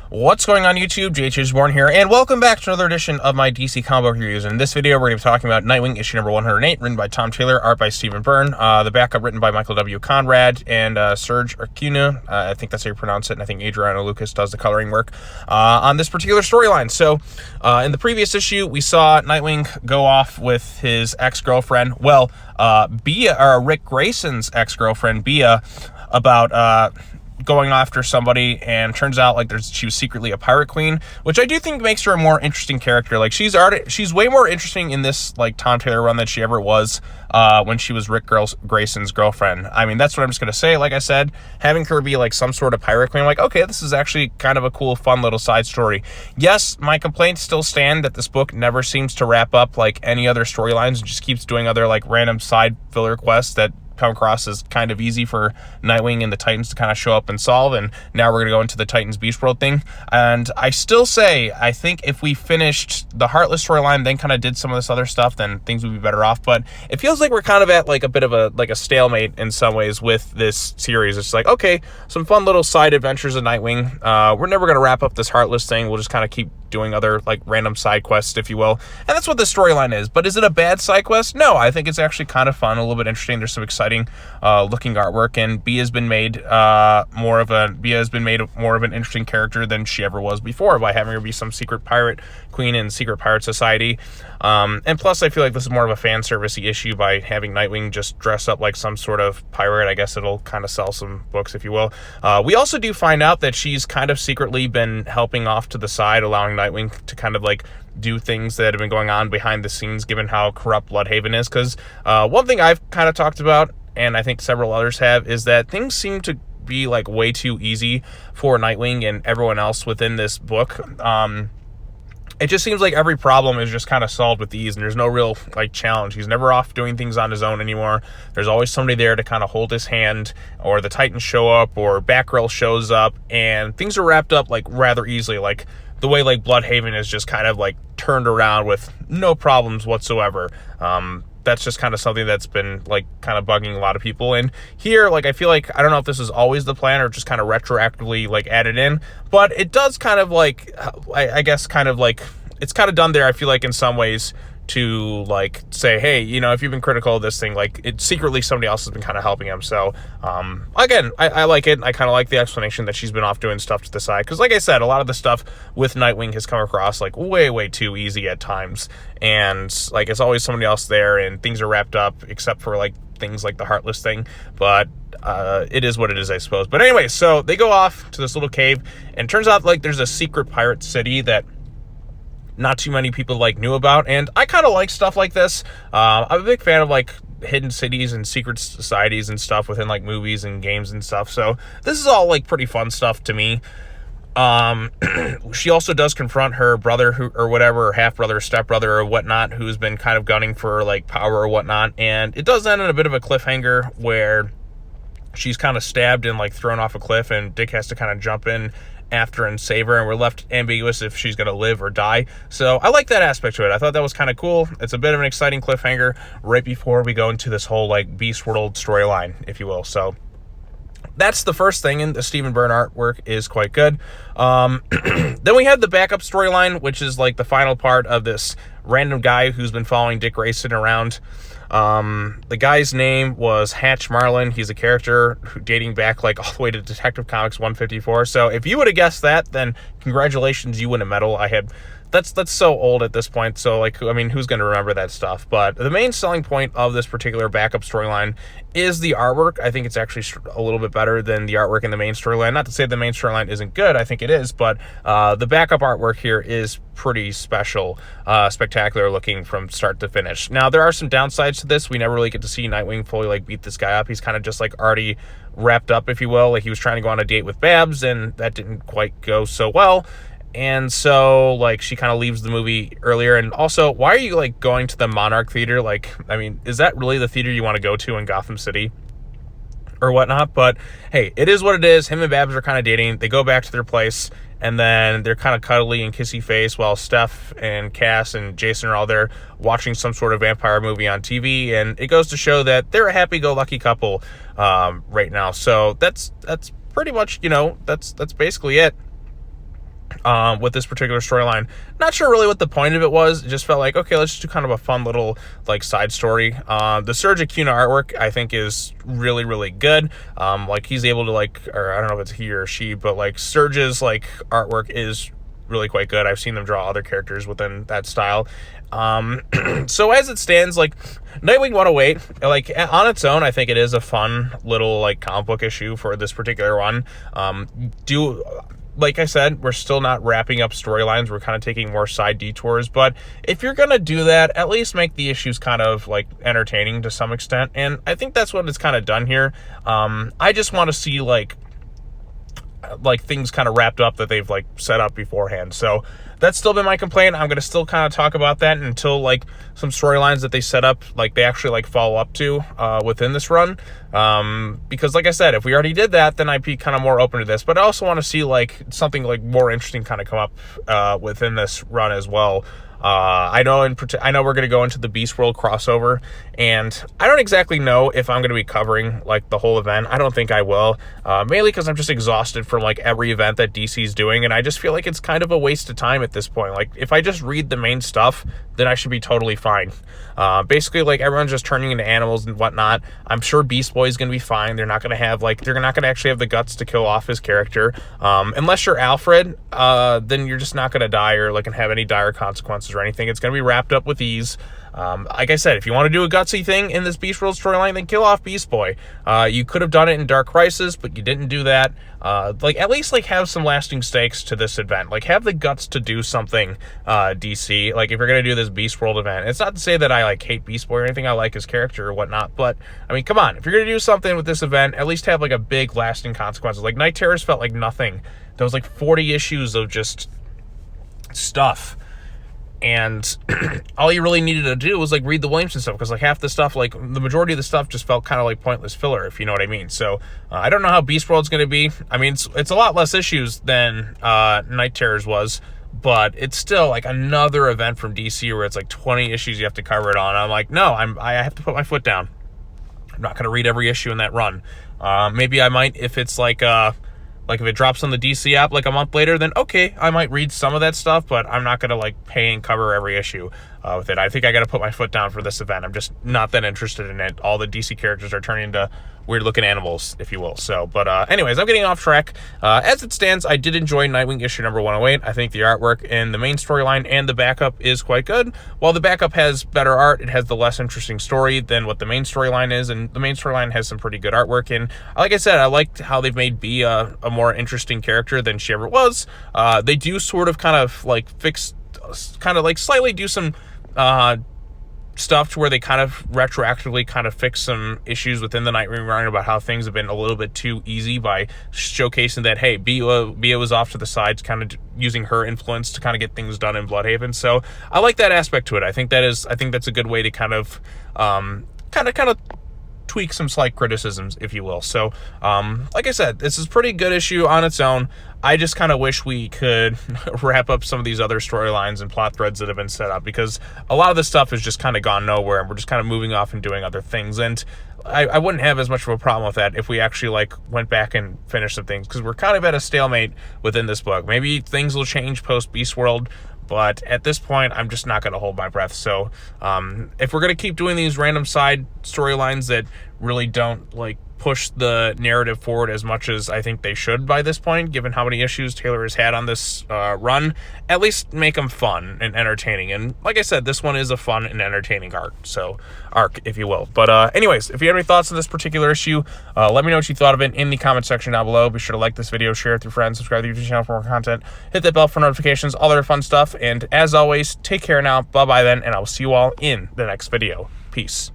What's going on YouTube? JHborn here, and welcome back to another edition of my DC comic book reviews. In this video, we're going to be talking about Nightwing, issue number 108, written by Tom Taylor, art by Stephen Byrne, the backup written by Michael W. Conrad and Serge Arcuna. I think that's how you pronounce it, and I think Adriano Lucas does the coloring work on this particular storyline. So, in the previous issue, we saw Nightwing go off with his ex-girlfriend, Rick Grayson's ex-girlfriend, Bea, about going after somebody, and turns out like she was secretly a pirate queen, which I do think makes her a more interesting character. Like she's way more interesting in this like Tom Taylor run than she ever was when she was Rick Grayson's girlfriend. I mean, that's what I'm just gonna say. Like I said, having her be like some sort of pirate queen, like, okay, this is actually kind of a cool, fun little side story. Yes, my complaints still stand that this book never seems to wrap up like any other storylines and just keeps doing other like random side filler quests that come across as kind of easy for Nightwing and the Titans to kind of show up and solve. And now we're going to go into the Titans Beast World thing. And I still say, I think if we finished the Heartless storyline, then kind of did some of this other stuff, then things would be better off. But it feels like we're kind of at like a bit of a stalemate in some ways with this series. It's like, okay, some fun little side adventures of Nightwing. We're never going to wrap up this Heartless thing. We'll just kind of keep doing other like random side quests, if you will. And that's what the storyline is. But is it a bad side quest? No, I think it's actually kind of fun, a little bit interesting. There's some exciting looking artwork, and Bea has been made more of an interesting character than she ever was before by having her be some secret pirate queen in secret pirate society. And plus, I feel like this is more of a fan servicey issue by having Nightwing just dress up like some sort of pirate. I guess it'll kind of sell some books, if you will. We also do find out that she's kind of secretly been helping off to the side, allowing Nightwing to kind of like do things that have been going on behind the scenes, given how corrupt Blüdhaven is. Because one thing I've kind of talked about, and I think several others have, is that things seem to be like way too easy for Nightwing and everyone else within this book. It just seems like every problem is just kind of solved with ease, and there's no real like challenge. He's never off doing things on his own anymore. There's always somebody there to kind of hold his hand, or the Titans show up, or Batgirl shows up, and things are wrapped up like rather easily. Like the way like Blüdhaven is just kind of like turned around with no problems whatsoever. That's just kind of something that's been like kind of bugging a lot of people. And here, like, I feel like, I don't know if this is always the plan or just kind of retroactively like added in, but it does kind of like, I guess kind of like, it's kind of done there, I feel like, in some ways, to like say, hey, you know, if you've been critical of this thing, like it secretly somebody else has been kind of helping him. So again, I like it. I kind of like the explanation that she's been off doing stuff to the side, because like I said, a lot of the stuff with Nightwing has come across like way too easy at times, and like it's always somebody else there and things are wrapped up, except for like things like the Heartless thing. But it is what it is, I suppose. But anyway, so they go off to this little cave, and it turns out like there's a secret pirate city that not too many people like knew about, and I kind of like stuff like this. I'm a big fan of like hidden cities and secret societies and stuff within like movies and games and stuff, so this is all like pretty fun stuff to me. She also does confront her brother or half-brother, stepbrother or whatnot, who's been kind of gunning for like power or whatnot, and it does end in a bit of a cliffhanger where she's kind of stabbed and like thrown off a cliff, and Dick has to kind of jump in after and save her, and we're left ambiguous if she's gonna live or die. So I like that aspect to it. I thought that was kind of cool. It's a bit of an exciting cliffhanger right before we go into this whole like Beast World storyline, if you will. So that's the first thing, and the Stephen Byrne artwork is quite good. Then we have the backup storyline, which is like the final part of this random guy who's been following Dick Grayson around. The guy's name was Hatch Marlin. He's a character dating back like all the way to Detective Comics 154. So if you would have guessed that, then congratulations, you win a medal. That's so old at this point. So like, I mean, who's going to remember that stuff? But the main selling point of this particular backup storyline is the artwork. I think it's actually a little bit better than the artwork in the main storyline. Not to say the main storyline isn't good. I think it is, but the backup artwork here is pretty special, spectacular looking from start to finish. Now, there are some downsides to this. We never really get to see Nightwing fully like beat this guy up. He's kind of just like already wrapped up, if you will. Like he was trying to go on a date with Babs, and that didn't quite go so well. And so, like, she kind of leaves the movie earlier. And also, why are you, like, going to the Monarch Theater? Like, I mean, is that really the theater you want to go to in Gotham City? Or whatnot? But, hey, it is what it is. Him and Babs are kind of dating. They go back to their place, and then they're kind of cuddly and kissy face while Steph and Cass and Jason are all there watching some sort of vampire movie on TV. And it goes to show that they're a happy-go-lucky couple right now. So that's pretty much, you know, that's basically it. with this particular storyline. Not sure really what the point of it was. It just felt like, okay, let's just do kind of a fun little like side story. The Serge Acuna artwork I think is really, really good. Like he's able to like, or I don't know if it's he or she, but like Serge's like artwork is really quite good. I've seen them draw other characters within that style. So as it stands, like Nightwing 108, like on its own, I think it is a fun little like comic book issue for this particular one. Like I said, we're still not wrapping up storylines. We're kind of taking more side detours. But if you're going to do that, at least make the issues kind of like entertaining to some extent. And I think that's what it's kind of done here. I just want to see like things kind of wrapped up that they've like set up beforehand. So that's still been my complaint. I'm going to still kind of talk about that until like some storylines that they set up, like they actually like follow up to within this run. Because like I said, if we already did that, then I'd be kind of more open to this. But I also want to see like something like more interesting kind of come up within this run as well. I know we're going to go into the Beast World crossover, and I don't exactly know if I'm going to be covering like the whole event. I don't think I will, mainly because I'm just exhausted from like every event that DC's doing, and I just feel like it's kind of a waste of time at this point. Like if I just read the main stuff, then I should be totally fine. Basically, like everyone's just turning into animals and whatnot. I'm sure Beast Boy is going to be fine. They're not going to have like, they're not going to actually have the guts to kill off his character. Unless you're Alfred, then you're just not going to die or like have any dire consequences or anything. It's going to be wrapped up with ease. Like I said, if you want to do a gutsy thing in this Beast World storyline, then kill off Beast Boy. You could have done it in Dark Crisis, but you didn't do that. Like at least like have some lasting stakes to this event. Like have the guts to do something, DC. Like if you're gonna do this Beast World event, it's not to say that I like hate Beast Boy or anything. I like his character or whatnot, but I mean, come on, if you're gonna do something with this event, at least have like a big lasting consequences. Like Night Terrors felt like nothing. There was like 40 issues of just stuff. And all you really needed to do was like read the Williamson stuff, because like half the stuff, like the majority of the stuff just felt kind of like pointless filler, if you know what I mean. So I don't know how Beast World's going to be. I mean, it's a lot less issues than Night Terrors was, but it's still like another event from DC where it's like 20 issues you have to cover it on. I'm like, no, I have to put my foot down. I'm not going to read every issue in that run. Maybe I might if it's like if it drops on the DC app like a month later, then okay, I might read some of that stuff, but I'm not going to like pay and cover every issue with it. I think I got to put my foot down for this event. I'm just not that interested in it. All the DC characters are turning into weird looking animals, if you will. So, but anyways, I'm getting off track. As it stands, I did enjoy Nightwing issue number 108. I think the artwork in the main storyline and the backup is quite good. While the backup has better art, it has the less interesting story than what the main storyline is, and the main storyline has some pretty good artwork. And like I said, I liked how they've made Bea a more interesting character than she ever was. They do sort of kind of like slightly do some stuff to where they kind of retroactively kind of fix some issues within the Nightwing run about how things have been a little bit too easy by showcasing that, hey, Bea was off to the sides, kind of using her influence to kind of get things done in Blüdhaven. So I like that aspect to it. I think that's a good way to kind of tweak some slight criticisms, if you will. So like I said, this is a pretty good issue on its own. I just kind of wish we could wrap up some of these other storylines and plot threads that have been set up, because a lot of this stuff has just kind of gone nowhere and we're just kind of moving off and doing other things. And I wouldn't have as much of a problem with that if we actually like went back and finished some things, because we're kind of at a stalemate within this book. Maybe things will change post Beast World, but at this point, I'm just not going to hold my breath. So if we're going to keep doing these random side storylines that really don't like push the narrative forward as much as I think they should by this point, given how many issues Taylor has had on this run, at least make them fun and entertaining. And like I said, this one is a fun and entertaining arc, if you will. But anyways, if you have any thoughts on this particular issue, let me know what you thought of it in the comment section down below. Be sure to like this video, share it with your friends, subscribe to the YouTube channel for more content, hit that bell for notifications, all that fun stuff. And as always, take care now. Bye-bye then, and I will see you all in the next video. Peace.